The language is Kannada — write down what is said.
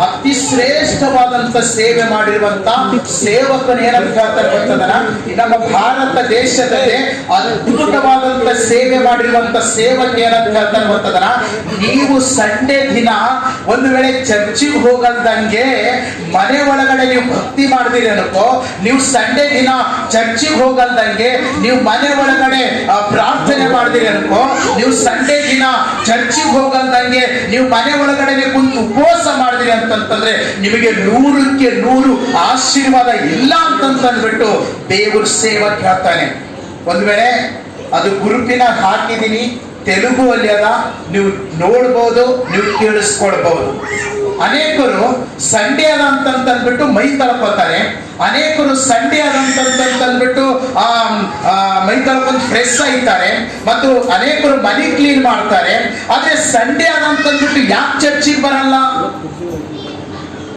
ಅತಿ ಶ್ರೇಷ್ಠವಾದಂತ ಸೇವೆ ಮಾಡಿರುವಂತ ಸೇವಕನ ಏನಂತ ಹೇಳ್ತಾರೆ ಗೊತ್ತದನ? ನಮ್ಮ ಭಾರತ ದೇಶದಲ್ಲಿ ಅದ್ಭುತವಾದಂತ ಸೇವೆ ಮಾಡಿರುವಂತ ಸೇವಕ ಏನಂತ ಹೇಳ್ತಾರೆ ಗೊತ್ತದನ? ನೀವು ಸಂಡೇ ದಿನ ಒಂದು ವೇಳೆ ಚರ್ಚಿಗೆ ಹೋಗಲ್ದಂಗೆ ಮನೆ ಒಳಗಡೆ ನೀವು ಭಕ್ತಿ ಮಾಡಿದಿರಿ ಅನ್ಕೋ, ನೀವು ಸಂಡೇ ದಿನ ಚರ್ಚಿಗೆ ಹೋಗಲ್ದಂಗೆ ನೀವು ಮನೆ ಒಳಗಡೆ ಪ್ರಾರ್ಥನೆ ಮಾಡಿದಿರಿ ಅನ್ಕೋ, ನೀವು ಸಂಡೇ ದಿನ ಚರ್ಚಿಗೆ ಹೋಗಲ್ದಂಗೆ ನೀವು ಮನೆ ಒಳಗಡೆ ಕುಂತು ಉಪವಾಸ ಮಾಡಿದಿರಿ ಅಂತಂತಂದ್ರೆ ನಿಮಗೆ 100ಕ್ಕೆ 100 ಆಶೀರ್ವಾದ ಇಲ್ಲ ಅಂತಂದ್ಬಿಟ್ಟು ದೇವರು ಸೇವಕ ಹೇಳ್ತಾನೆ. ಒಂದ್ ವೇಳೆ ಅದು ಗುರುಪಿನ ಹಾಕಿದೀನಿ, ತೆಲುಗು ಅಲ್ಲಿ ಅದ, ನೀವು ನೋಡ್ಬೋದು, ನೀವು ಕೇಳಿಸ್ಕೊಳ್ಬಹುದು. ಅನೇಕರು ಸಂಡೇ ಅದ ಅಂತಂದ್ಬಿಟ್ಟು ಮೈ ತಳ್ಕೋತಾರೆ, ಅನೇಕರು ಸಂಡೇ ಅದಂತಂದ್ಬಿಟ್ಟು ಮೈ ತಳ್ಕೊಂಡು ಫ್ರೆಶ್ ಆಯ್ತಾರೆ, ಮತ್ತು ಅನೇಕರು ಮನಿ ಕ್ಲೀನ್ ಮಾಡ್ತಾರೆ. ಆದ್ರೆ ಸಂಡೇ ಅದಂತಂದ್ಬಿಟ್ಟು ಯಾಕೆ ಚರ್ಚಿಗೆ ಬರಲ್ಲ?